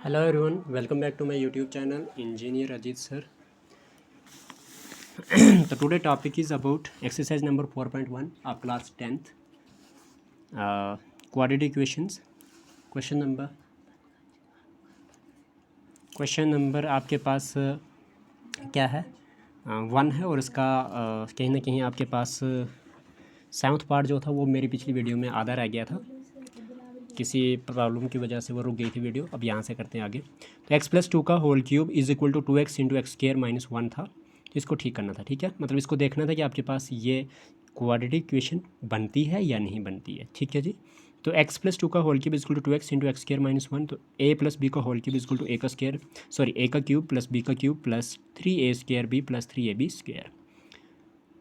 Hello everyone, welcome back to my YouTube channel Engineer Ajit sir. So today topic is about exercise number 4.1 of class 10th, quadratic equations. Question number आपके पास क्या है 1 है और इसका कहीं ना कहीं आपके पास 7th पार्ट जो था वो मेरी पिछली वीडियो में आधा रह गया था, किसी प्रॉब्लम की वजह से वो रुक गई थी वीडियो। अब यहाँ से करते हैं आगे। तो x+2 का whole cube is equal to 2x into x square minus 1 था, तो इसको ठीक करना था। ठीक है, मतलब इसको देखना था कि आपके पास ये क्वाड्रेटिक इक्वेशन बनती है या नहीं बनती है। ठीक है जी। तो x+2 का whole cube is equal to 2x into x square minus 1, तो a प्लस बी का whole cube is equal to a का क्यूब प्लस b का cube plus 3a square b plus 3ab square,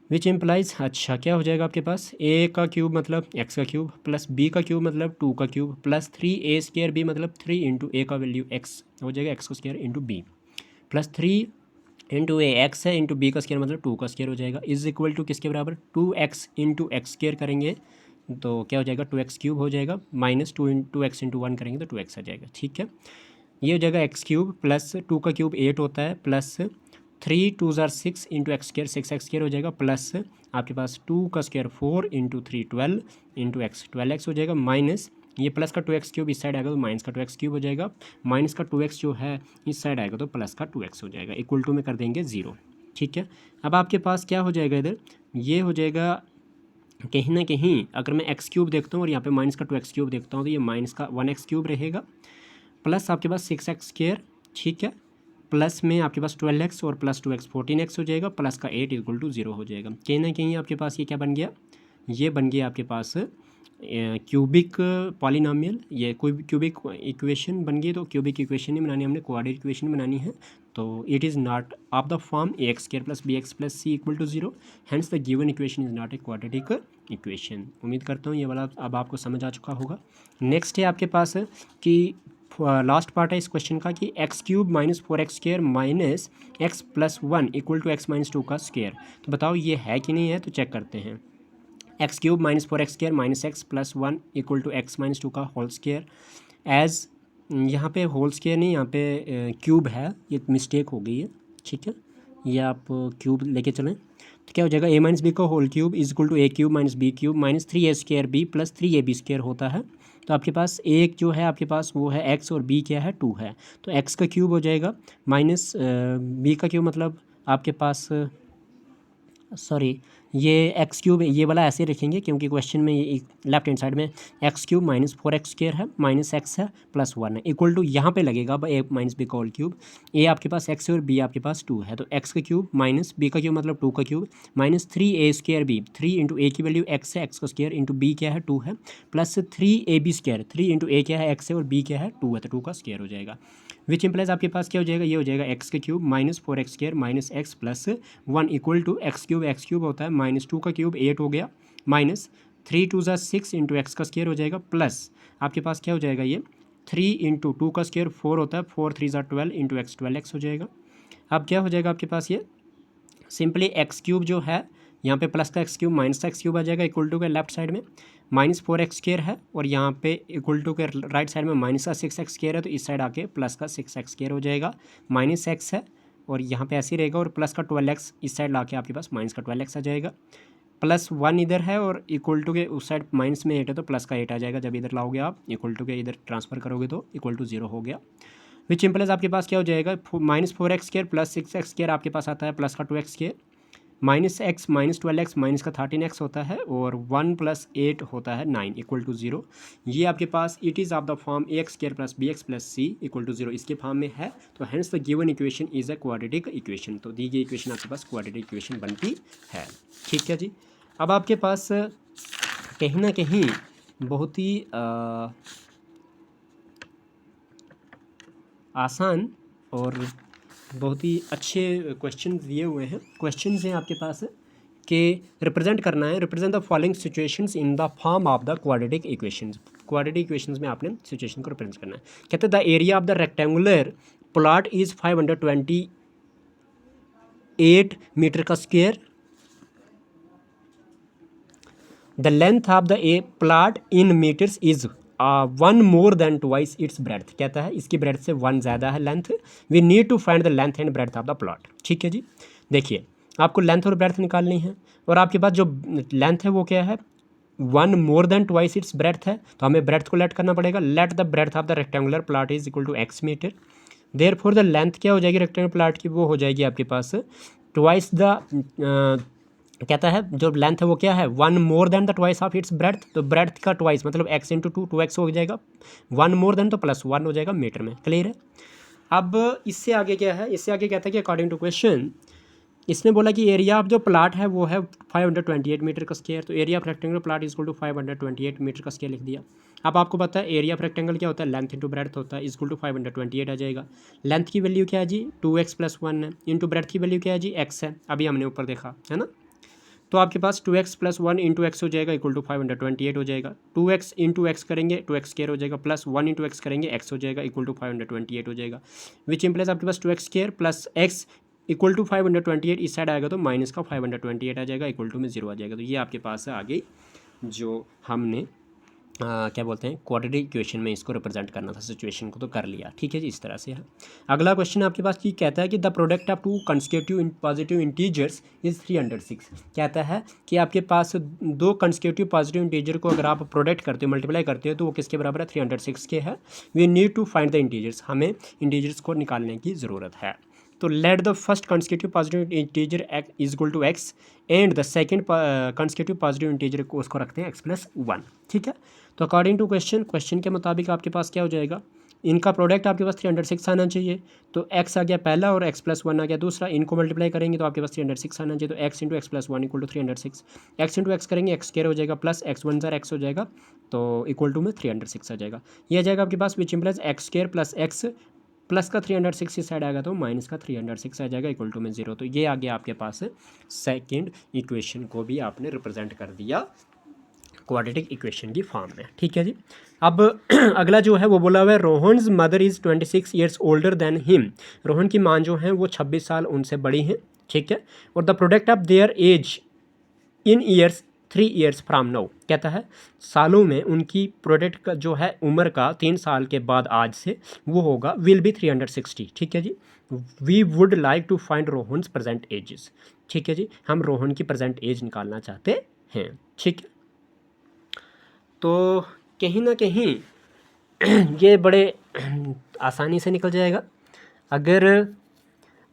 which implies, अच्छा क्या हो जाएगा आपके पास a का क्यूब मतलब x का क्यूब प्लस b का क्यूब मतलब 2 का cube plus 3a square b मतलब 3 इंटू a का वैल्यू x हो जाएगा, x का square into b plus 3 into a x है इंटू b का स्क्वायर मतलब 2 का स्क्वायर हो जाएगा, इज इक्वल टू किसके बराबर 2x इंटू एक्स स्क्वायर करेंगे तो क्या हो जाएगा 2x क्यूब हो जाएगा, माइनस 2x इंटू 1 करेंगे तो 2x आ जाएगा। ठीक है, ये हो जाएगा x क्यूब प्लस 2 का क्यूब 8 होता है प्लस 3 2 ज़ार 6 into x square 6x square हो जाएगा, प्लस आपके पास 2 का square 4 into 3 12 into x 12x हो जाएगा, माइनस ये प्लस का 2x क्यूब इस साइड आएगा तो माइनस का 2x क्यूब हो जाएगा, माइनस का 2x जो है इस साइड आएगा तो प्लस का 2x हो जाएगा, इक्वल टू में कर देंगे 0। ठीक है, अब आपके पास क्या हो जाएगा इधर, ये हो जाएगा कहीं ना कहीं अगर मैं एक्स क्यूब देखता हूँ और यहाँ पे माइनस का 2x क्यूब देखता हूँ तो ये माइनस का 1x क्यूब रहेगा, प्लस आपके पास 6x स्क्वायर। ठीक है, प्लस में आपके पास 12x और प्लस 2x 14x हो जाएगा, प्लस का 8 इक्वल टू 0 हो जाएगा। कहीं ना कहीं आपके पास ये क्या बन गया, ये बन गया आपके पास क्यूबिक पॉलिनोमियल, ये कोई क्यूबिक इक्वेशन बन गई। तो क्यूबिक इक्वेशन नहीं बनानी हमने, क्वाड्रेटिक इक्वेशन बनानी है। तो it is not of the form ax square plus bx plus c equal to 0, hence the given equation is not a quadratic equation. उम्मीद करता हूँ ये वाला अब आपको समझ आ चुका होगा। नेक्स्ट है आपके पास कि लास्ट पार्ट है इस क्वेश्चन का कि x cube minus 4x square minus x plus 1 equal to x minus 2 का स्क्वायर। तो बताओ ये है कि नहीं है, तो चेक करते हैं। X cube minus 4x square minus x plus 1 equal to x minus 2 का होल स्क्वायर, एज यहाँ पे होल स्क्वायर नहीं, यहाँ पे क्यूब है, ये मिस्टेक हो गई है। ठीक है, ये आप क्यूब लेके चलें तो क्या हो जाएगा a माइनस बी का whole cube is equal to A cube minus B cube minus 3a square B plus 3ab square होता है। तो आपके पास एक जो है आपके पास वो है x और b क्या है 2 है, तो x का क्यूब हो जाएगा माइनस b का क्यूब मतलब आपके पास सॉरी ये एक्स क्यूब ये वाला ऐसे रखेंगे क्योंकि क्वेश्चन में ये लेफ्ट हैंड साइड में x cube minus 4x square है माइनस एक्स है प्लस 1 है इक्वल टू यहाँ पे लगेगा अब ए माइनस बी का होल क्यूब, ए आपके पास एक्स है और बी आपके पास 2 है, तो एक्स का क्यूब माइनस बी का क्यूब मतलब 2 का cube minus 3a square b, 3 into a की वैल्यू एक्स है, एक्स का स्क्वायर इंटू बी क्या है 2 है, प्लस 3ab स्क्वायर, 3 इंटू ए क्या है एक्स है और बी क्या है 2 है, तो 2 का स्क्वायर हो जाएगा, विच इम्प्लाइज आपके पास क्या हो जाएगा, ये हो जाएगा एक्स का cube minus 4x square minus x plus 1 equal to x cube होता है माइनस 2 का क्यूब 8 हो गया, माइनस 3 2 ज़ा 6 इंटू एक्स का स्क्वायर हो जाएगा, प्लस आपके पास क्या हो जाएगा ये 3 इंटू 2 का स्क्वायर 4 होता है, 4 3 ज़ा 12 इंटू एक्स 12x हो जाएगा। अब क्या हो जाएगा आपके पास ये सिंपली एक्स क्यूब जो है यहाँ पे प्लस का एक्स क्यूब माइनस का एक्स क्यूब आ जाएगा इक्वल टू के लेफ्ट साइड में माइनस 4x स्क्वायर है और यहाँ पे इक्वल टू के राइट साइड में माइनस का 6x स्क्वायर है, तो इस साइड आके प्लस का 6x स्क्वायर हो जाएगा, माइनस एक्स है और यहाँ पे ऐसे ही रहेगा और प्लस का 12x इस साइड ला के आपके पास माइनस का 12x आ जाएगा, प्लस 1 इधर है और इक्वल टू के उस साइड माइनस में 8 है तो प्लस का 8 आ जाएगा, जब इधर लाओगे आप इक्वल टू के इधर ट्रांसफर करोगे तो इक्वल टू 0 हो गया, विच इम्प्लाइज आपके पास क्या हो जाएगा minus 4x square plus 6x square आपके पास आता है प्लस का 2x square minus x minus 12x minus का 13x होता है और 1 प्लस 8 होता है 9 इक्वल टू 0। ये आपके पास it is of the form ax square plus bx plus c equal to 0 इसके फॉर्म में है, तो hence the given equation is a quadratic equation, तो दी गई इक्वेशन आपके पास क्वाड्रेटिक इक्वेशन बनती है। ठीक है जी, अब आपके पास कहीं ना कहीं बहुत ही आसान और बहुत ही अच्छे क्वेश्चन दिए हुए हैं। क्वेश्चन हैं आपके पास कि रिप्रेजेंट करना है, represent the following situations in the form of the quadratic equations. Quadratic equations में आपने सिचुएशन को रिप्रेजेंट करना है। कहते हैं the area of the rectangular plot is 528 metre का square, the length of the a plot in metres is one more than twice its breadth, कहता है इसकी ब्रेड्थ से वन ज़्यादा है length. We need to find the length and breadth of the plot. ठीक है जी, देखिए आपको लेंथ और ब्रेड्थ निकालनी है, और आपके पास जो लेंथ है वो क्या है, one more than twice its breadth है, तो हमें ब्रेड्थ को लेट करना पड़ेगा। Let the breadth of the rectangular plot is equal to x metre. Therefore the length क्या हो जाएगी रेक्टेंगुलर प्लॉट की, वो हो जाएगी आपके पास ट्वाइस द कहता है जो लेंथ है वो क्या है, one more then the twice of its breadth, तो ब्रेड्थ का ट्वाइस मतलब एक्स इंटू टू, 2x हो जाएगा, वन मोर देन तो प्लस वन हो जाएगा मीटर में। क्लियर है। अब इससे आगे क्या है, इससे आगे कहता है कि अकॉर्डिंग टू क्वेश्चन इसने बोला कि एरिया ऑफ जो प्लाट है वो है 528 मीटर का स्क्वायर, तो area of rectangle plot is equal to 528 metre का स्क्वायर लिख दिया। अब आपको पता है एरिया ऑफ रेक्टेंगल क्या होता है, लेंथ इंटू ब्रेड्थ होता है, इज इक्वल टू 528 आ जाएगा। लेंथ की वैल्यू क्या है जी 2x + 1 है, इंटू ब्रेड्थ की वैल्यू क्या है जी x है, अभी हमने ऊपर देखा है ना। तो आपके पास 2x + 1 इंटू एक्स हो जाएगा इक्वल टू 528 हो जाएगा। 2x इंटू एक्स करेंगे 2x स्क्वायर हो जाएगा, प्लस 1 इंटू एक्स करेंगे x हो जाएगा इक्वल टू 528 हो जाएगा, विच इम्प्लाइज आपके पास 2x square plus x equal to 528, इस साइड आएगा तो माइनस का 528 आ जाएगा, इक्वल टू में 0 आ जाएगा। तो ये आपके पास है आगे जो हमने क्या बोलते हैं क्वाड्रेटिक इक्वेशन में इसको रिप्रेजेंट करना था, सिचुएशन को तो कर लिया। ठीक है जी, इस तरह से है। अगला क्वेश्चन आपके पास ये कहता है कि the product of to consecutive positive integers is 306। कहता है कि आपके पास दो कंसेक्यूटिव पॉजिटिव इंटीजर को अगर आप प्रोडक्ट करते हो, मल्टीप्लाई करते हो, तो वो किसके बराबर है, 306 के है। We need to find the integers, हमें इंटीजर्स को निकालने की ज़रूरत है। तो let the first consecutive positive integer is equal to x and the second consecutive positive integer को उसको रखते हैं x+1। ठीक है, तो अकॉर्डिंग टू क्वेश्चन के मुताबिक आपके पास क्या हो जाएगा, इनका प्रोडक्ट आपके पास 306 आना चाहिए, तो x आ गया पहला और x+1 आ गया दूसरा, इनको मल्टीप्लाई करेंगे तो आपके पास 306 आना चाहिए, तो x into x+1 equal to 306, x into x करेंगे x स्क्वायर हो जाएगा प्लस x1 ज़र x हो जाएगा, तो इक्वल टू में 306 आ जाएगा। ये आ जाएगा आपके पास which implies x square plus x plus का 306 इस साइड आएगा तो माइनस का 306 आ जाएगा इक्वल टू में 0। तो ये आ गया आपके पास सेकंड इक्वेशन को भी आपने रिप्रेजेंट कर दिया क्वाड्रेटिक इक्वेशन की फॉर्म में। ठीक है जी। अब अगला जो है वो बोला हुआ है Rohan's mother is 26 years older than him. Rohan की माँ जो हैं वो 26 साल उनसे बड़ी हैं। ठीक है, और the product of their age in years 3 years from now, कहता है सालों में उनकी प्रोडक्ट का जो है उम्र का 3 साल के बाद आज से वो होगा विल बी 360। ठीक है जी। We would like to find Rohan's present ages. ठीक है जी, हम रोहन की प्रेजेंट एज निकालना चाहते हैं। ठीक है, तो कहीं ना कहीं ये बड़े आसानी से निकल जाएगा अगर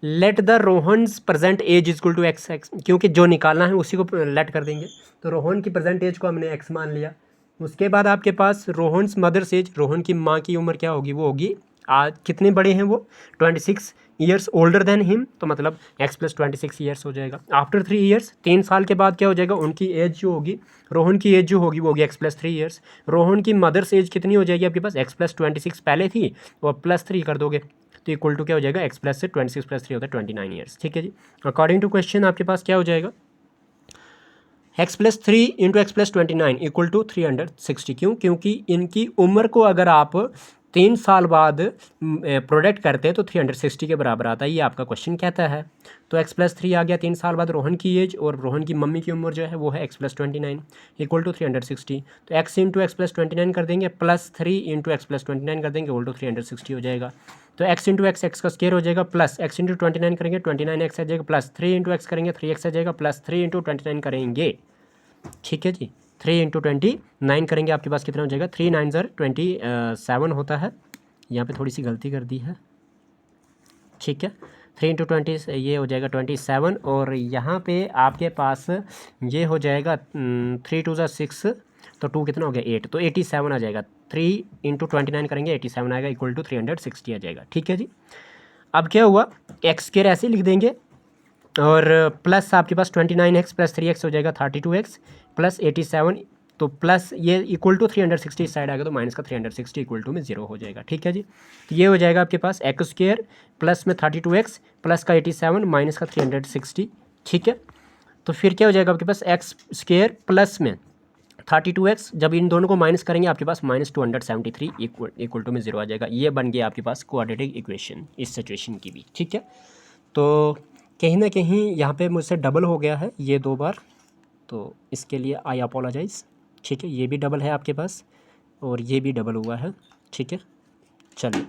let the Rohan's present age is equal to x, क्योंकि जो निकालना है उसी को लेट कर देंगे, तो रोहन की प्रेजेंट एज को हमने एक्स मान लिया। उसके बाद आपके पास रोहन्स मदर्स एज, रोहन की माँ की उम्र क्या होगी, वो होगी आज कितने बड़े हैं वो 26 ईयर्स ओल्डर देन हिम, तो मतलब x+26 ईयर्स हो जाएगा। आफ्टर 3 ईयर्स 3 साल के बाद क्या हो जाएगा, उनकी एज जो होगी रोहन की एज जो होगी वो होगी x+3 ईयर्स। रोहन की मदर्स एज कितनी हो जाएगी आपके पास, x+26 पहले थी और +3 कर दोगे तो इक्वल टू क्या हो जाएगा, x+ से 26 + 3 होता है 29 ईयर्स। ठीक है जी। अकॉर्डिंग टू क्वेश्चन आपके पास क्या हो जाएगा, x+3 into x+29 equal to 360। क्यों, क्योंकि इनकी उम्र को अगर आप 3 साल बाद प्रोडक्ट करते हैं तो 360 के बराबर आता है, ये आपका क्वेश्चन कहता है। तो x+3 आ गया 3 साल बाद रोहन की एज, और रोहन की मम्मी की उम्र जो है वो है x+29 इक्वल टू 360। तो x इंटू x+29 कर देंगे प्लस 3 इंटू x+29 कर देंगे इक्वल टू 360 हो जाएगा। तो x इंटू एक्स एक्स का स्क्वायर हो जाएगा, प्लस x इंटू 29 करेंगे 29x आ जाएगा, प्लस 3 इंटू एक्स करेंगे 3x आ जाएगा, प्लस 3 इंटू 29 करेंगे। ठीक है जी, 3 इंटू 29 करेंगे आपके पास कितना हो जाएगा, 3 9 ज़र 27 होता है। यहाँ पे थोड़ी सी गलती कर दी है। ठीक है, 3 इंटू 20 ये हो जाएगा 27, और यहाँ पे आपके पास ये हो जाएगा 3 2 ज़र 6, तो 2 कितना हो गया 8, तो 87 आ जाएगा। 3 इंटू 29 करेंगे 87 आएगा इक्वल टू 360 आ जाएगा। ठीक है जी। अब क्या हुआ, एक्स स्क्वायर ऐसे लिख देंगे और प्लस आपके पास 29x प्लस 3x हो जाएगा 32x प्लस 87, तो प्लस ये इक्वल टू 360 साइड आएगा तो माइनस का 360 इक्वल टू में 0 हो जाएगा। ठीक है जी। तो ये हो जाएगा आपके पास एक्स स्क्वायर प्लस में 32x प्लस का 87 माइनस का 360। ठीक है, तो फिर क्या हो जाएगा आपके पास एक्स स्क्वायर प्लस में 32x, जब इन दोनों को माइनस करेंगे आपके पास -273 इक्वल टू में 0 आ जाएगा। ये बन गया आपके पास क्वाड्रेटिक इक्वेशन इस सिचुएशन की भी। ठीक है, तो कहीं ना कहीं यहाँ पे मुझसे डबल हो गया है ये 2 बार, तो इसके लिए आई अपोलोजाइज़। ठीक है, ये भी डबल है आपके पास, और ये भी डबल हुआ है, ठीक है। चलिए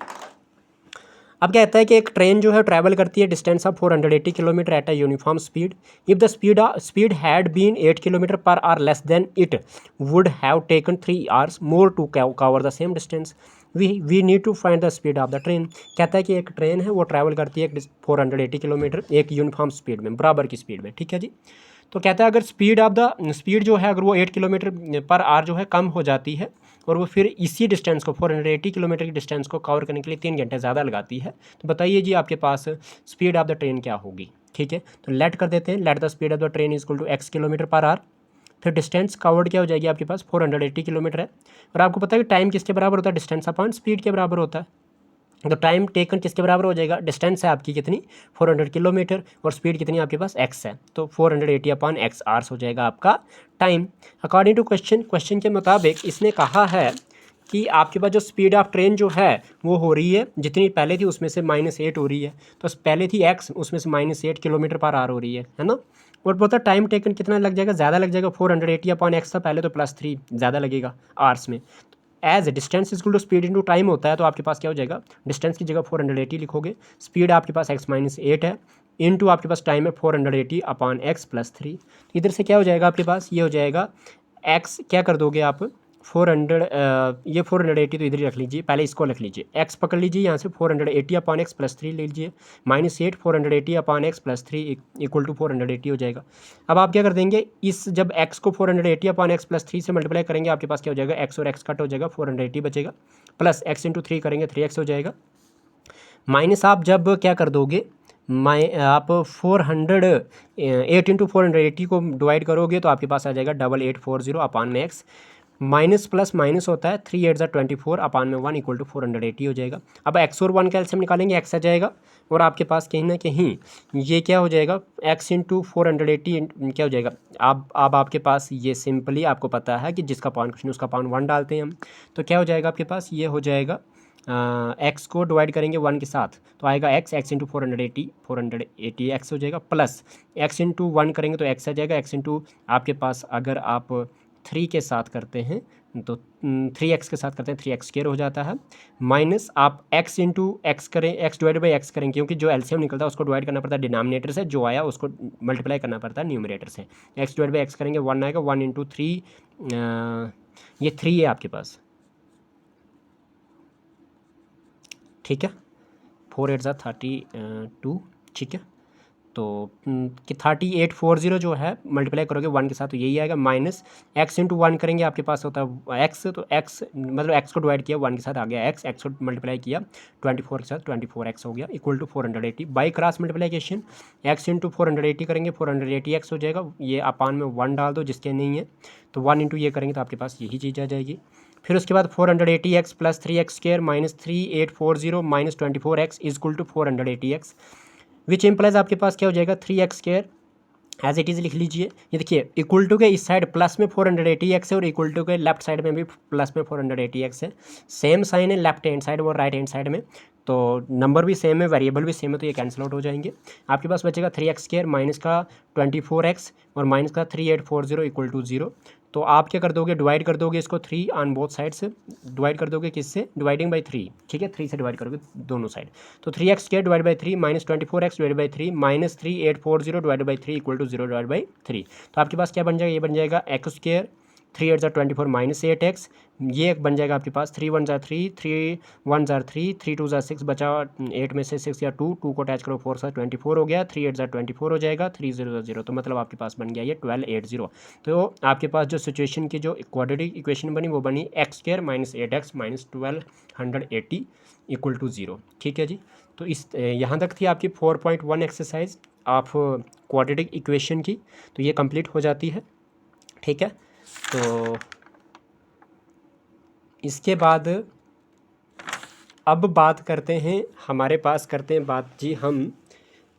अब क्या कहता है कि एक ट्रेन जो है ट्रैवल करती है distance of 480 kilometre at a uniform speed. If the speed had been 8 kilometre per hour less than it would have taken 3 hours more to cover the same distance. We need to find the speed of the train. कहता है कि एक train है वो travel करती है 480 kilometre एक uniform speed में, बराबर की स्पीड में, ठीक है जी। तो कहता है अगर स्पीड जो है अगर वो 8 किलोमीटर पर आवर जो है कम हो जाती है और वो फिर इसी डिस्टेंस को 480 किलोमीटर की डिस्टेंस को कवर करने के लिए 3 घंटे ज़्यादा लगाती है, तो बताइए जी आपके पास स्पीड ऑफ द ट्रेन क्या होगी, ठीक है। तो लेट कर देते हैं, let the speed of the train is equal to x kilometre per hour. फिर डिस्टेंस कवर्ड क्या हो जाएगी आपके पास 480 किलोमीटर है, और आपको पता है कि टाइम किसके बराबर होता है, डिस्टेंस अपॉन स्पीड के बराबर होता है। तो टाइम टेकन किसके बराबर हो जाएगा, डिस्टेंस है आपकी कितनी 400 किलोमीटर और स्पीड कितनी आपके पास x है, तो 480 अपॉन x आवर्स हो जाएगा आपका टाइम। अकॉर्डिंग टू क्वेश्चन के मुताबिक इसने कहा है कि आपके पास जो स्पीड ऑफ ट्रेन जो है वो हो रही है जितनी पहले थी उसमें से -8 हो रही है, तो पहले थी x उसमें से -8 किलोमीटर पर आवर हो रही है ना। और बोलता टाइम टेकन कितना लग जाएगा, ज़्यादा लग जाएगा, 480 अपॉन x था पहले, तो +3 ज़्यादा लगेगा आवर्स में। As distance is equal to speed into time होता है, तो आपके पास क्या हो जाएगा, डिस्टेंस की जगह 480 लिखोगे, स्पीड आपके पास x-8 है, इनटू आपके पास टाइम है 480 अपॉन x+3। इधर से क्या हो जाएगा आपके पास, ये हो जाएगा x क्या कर दोगे आप 400 ये 480 तो इधर ही रख लीजिए, पहले इसको रख लीजिए, x पकड़ लीजिए यहाँ से 480 अपॉन x+3 ले लीजिए, -8 480 अपॉन x+3 इक्वल टू 480 हो जाएगा। अब आप क्या कर देंगे, इस जब x को 480 अपॉन x+3 से मल्टीप्लाई करेंगे आपके पास क्या हो जाएगा, x और x कट हो जाएगा, 480 बचेगा, प्लस x इंटू 3 करेंगे 3x हो जाएगा, माइनस आप जब क्या कर दोगे आप 8 इंटू 480 को डिवाइड करोगे तो आपके पास आ जाएगा 8840 अपान में x, माइनस प्लस माइनस होता है 3 8 24 अपान में 1 इक्वल टू 480 हो जाएगा। अब x और 1 का एलसीएम निकालेंगे, x आ जाएगा और आपके पास कहीं ना कहीं ये क्या हो जाएगा x इंटू 480 क्या हो जाएगा। अब आपके पास ये सिंपली आपको पता है कि जिसका पावन क्वेश्चन उसका पावन 1 डालते हैं हम, तो क्या हो जाएगा आपके पास, ये हो जाएगा x को डिवाइड करेंगे 1 के साथ तो आएगा x इंटू 480 x हो जाएगा, प्लस x इंटू 1 करेंगे तो x आ जाएगा, x इंटू आपके पास अगर आप 3 के साथ करते हैं तो 3x के साथ करते हैं 3x स्क्वायर हो जाता है, माइनस आप x इंटू एक्स करें, x डिवाइड बाई एक्स करें क्योंकि जो एलसीएम निकलता है उसको डिवाइड करना पड़ता है डिनोमिनेटर से, जो आया उसको मल्टीप्लाई करना पड़ता है न्यूमरेटर से। x डिवाइड बाई एक्स करेंगे 1 आएगा, 1 इंटू 3 ये 3 है आपके पास, ठीक है, 4 8 32, ठीक है। तो कि 3840 जो है मल्टीप्लाई करोगे 1 के साथ तो यही आएगा, माइनस x इंटू 1 करेंगे आपके पास होता है x, तो x मतलब x को डिवाइड किया 1 के साथ आ गया x को मल्टीप्लाई किया 24 के साथ 24x हो गया equal to 480 by cross multiplication x into 480 करेंगे 480x हो जाएगा, ये अपान में 1 डाल दो जिसके नहीं है, तो 1 इंटू ये करेंगे तो आपके पास यही चीज़ आ जाएगी। फिर उसके बाद 480x plus 3x square minus 3840 minus 24x is equal to 480x, which implies आपके पास क्या हो जाएगा 3x square as it is लिख लीजिए। ये देखिए इक्वल टू के इस साइड प्लस में 480x है और इक्वल टू के लेफ्ट साइड में भी प्लस में 480x है, सेम साइन है लेफ्ट हैंड साइड और राइट हैंड साइड में, तो नंबर भी सेम है वेरिएबल भी सेम है, तो ये कैंसिल आउट हो जाएंगे। आपके पास बचेगा 3x स्क्वायर माइनस का 24x और माइनस का 3840 इक्वल टू 0। तो आप क्या कर दोगे, डिवाइड कर दोगे इसको 3 ऑन बोथ साइड से, डिवाइड कर दोगे किससे, डिवाइडिंग बाई 3, ठीक है, 3 से डिवाइड करोगे दोनों साइड, तो 3x square divide by 3 minus 24x divide by 3 minus 3840 divide by 3 equal to 0 divide by 3। तो आपके पास क्या बन जाएगा, ये बन जाएगा x स्क्वायर 3 8 24 माइनस 8x, ये एक बन जाएगा आपके पास 3 1 3 3 1 3 3 2 6 बचा 8 में से 6 या 2 को अटैच करो 4 से 24 हो गया, 3 8 24 हो जाएगा, 3 0 0, तो मतलब आपके पास बन गया ये 1280। तो आपके पास जो सिचुएशन की जो क्वाड्रेटिक इक्वेशन बनी वो बनी x square minus 8x minus 1280 equal to 0, ठीक है जी। तो इस यहाँ तक थी आपकी 4.1 एक्सरसाइज ऑफ क्वाड्रेटिक इक्वेशन की, तो ये कंप्लीट हो जाती है, ठीक है। तो इसके बाद अब बात करते हैं, हमारे पास करते हैं बात जी हम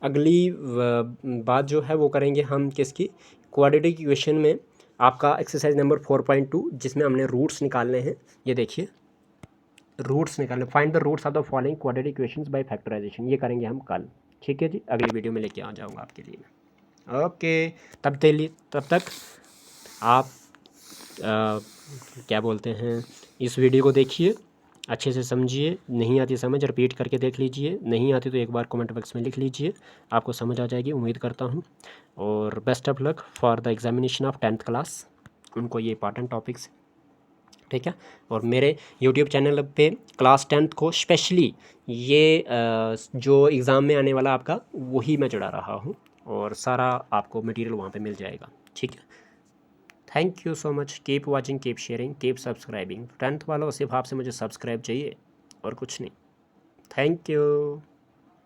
अगली बात जो है वो करेंगे हम किसकी, क्वाड्रेटिक इक्वेशन में आपका एक्सरसाइज नंबर 4.2 जिसमें हमने रूट्स निकालने हैं। ये देखिए रूट्स निकालने, find the roots of the following quadratic equations by factorisation, ये करेंगे हम कल, ठीक है जी, अगली वीडियो में लेके आ जाऊँगा आपके लिए। ओके, तब तक आप क्या बोलते हैं इस वीडियो को देखिए, अच्छे से समझिए, नहीं आती समझ रिपीट करके देख लीजिए, नहीं आती तो एक बार कमेंट बॉक्स में लिख लीजिए, आपको समझ आ जाएगी उम्मीद करता हूँ। और best of luck for the examination of 10th class, उनको ये इंपॉर्टेंट टॉपिक्स, ठीक है। और मेरे यूट्यूब चैनल पे क्लास 10th को स्पेशली ये जो एग्ज़ाम में आने वाला आपका वही मैं चढ़ा रहा हूँ, और सारा आपको मटेरियल वहाँ पे मिल जाएगा, ठीक है। Thank you so much, keep watching, keep sharing, keep subscribing. 10th वालों सिर्फ आपसे मुझे सब्सक्राइब चाहिए और कुछ नहीं। Thank you.